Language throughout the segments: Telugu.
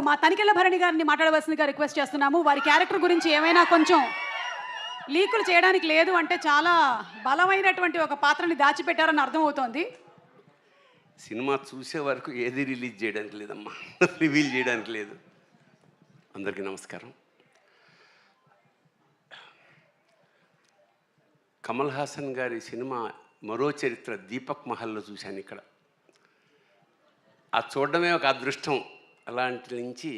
మా తనికెళ్ళ భరణి గారిని మాట్లాడవలసిందిగా రిక్వెస్ట్ చేస్తున్నాము. వారి క్యారెక్టర్ గురించి ఏమైనా కొంచెం లీకులు చేయడానికి లేదు అంటే చాలా బలమైనటువంటి ఒక పాత్రని దాచిపెట్టారని అర్థమవుతోంది. సినిమా చూసే వరకు ఏది రిలీజ్ చేయడానికి లేదమ్మా, రివీల్ చేయడానికి లేదు. అందరికీ నమస్కారం. కమల్ హాసన్ గారి సినిమా మరో చరిత్ర దీపక్ మహల్లో చూశాను ఇక్కడ. ఆ చూడడమే ఒక అదృష్టం. అలాంటి నుంచి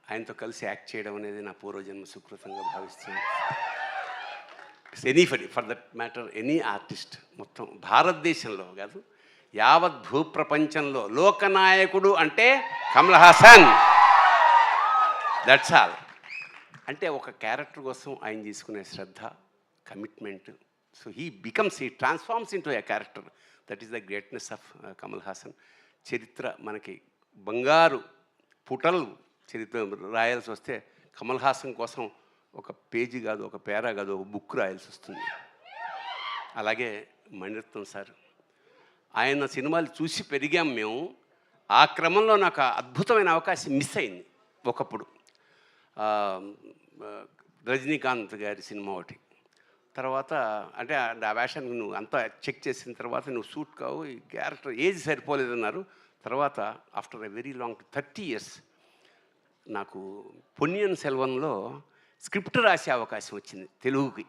ఆయనతో కలిసి యాక్ట్ చేయడం అనేది నా పూర్వజన్మ సుకృతంగా భావిస్తున్నాను. Anybody for that matter, any artist మొత్తం భారతదేశంలో కాదు, యావత్ భూప్రపంచంలో లోకనాయకుడు అంటే కమల్ హాసన్. That's all. అంటే ఒక క్యారెక్టర్ కోసం ఆయన తీసుకునే శ్రద్ధ, commitment. So he transforms into a character. That is the greatness of Kamal Haasan. చరిత్ర మనకి బంగారు పుటలు చరిత్ర రాయాల్సి వస్తే కమల్ హాసన్ కోసం ఒక పేజీ కాదు, ఒక పేరా కాదు, ఒక బుక్ రాయాల్సి వస్తుంది. అలాగే మణిరత్నం సార్, ఆయన సినిమాలు చూసి పెరిగాం మేము. ఆ క్రమంలో నాకు అద్భుతమైన అవకాశం మిస్ అయింది ఒకప్పుడు. రజనీకాంత్ గారి సినిమా ఒకటి. తర్వాత అంటే ఆ వేషానికి నువ్వు అంతా చెక్ చేసిన తర్వాత నువ్వు సూట్ కావు, ఈ క్యారెక్టర్ ఏజ్ సరిపోలేదన్నారు. తర్వాత after a very long 30 years నాకు పొన్నియిన్ సెల్వన్లో స్క్రిప్ట్ రాసే అవకాశం వచ్చింది తెలుగుకి.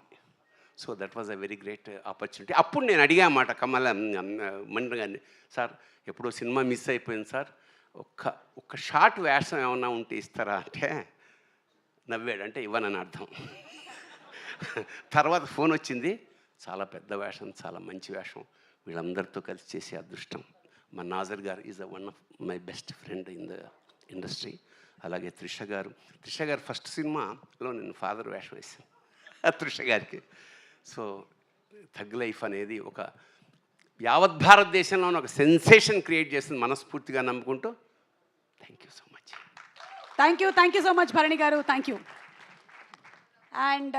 So that was a very great opportunity. అప్పుడు నేను అడిగా మాట మణి గారిని, సార్ ఎప్పుడో సినిమా మిస్ అయిపోయింది సార్, ఒక్క షార్ట్ వేషం ఏమన్నా ఉంటే ఇస్తారా అంటే నవ్వాడు. అంటే ఇవ్వనని అర్థం. తర్వాత ఫోన్ వచ్చింది, చాలా పెద్ద వేషం, చాలా మంచి వేషం, వీళ్ళందరితో కలిసి చేసే అదృష్టం. మా నాజర్ గారు is one of my best friend in the industry. అలాగే త్రిష గారు ఫస్ట్ సినిమాలో నేను ఫాదర్ వేషం వేసాను త్రిష గారికి. సో థగ్ లైఫ్ అనేది ఒక యావత్ భారతదేశంలోనే ఒక సెన్సేషన్ క్రియేట్ చేస్తుంది మనస్ఫూర్తిగా నమ్ముకుంటూ. Thank you so much. Thank you so much Bharani గారు, థ్యాంక్ యూ. అండ్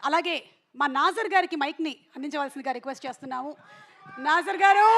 అలాగే మా నాజర్ గారికి మైక్ని అందించవలసిందిగా రిక్వెస్ట్ చేస్తున్నాము. నాజర్ గారు.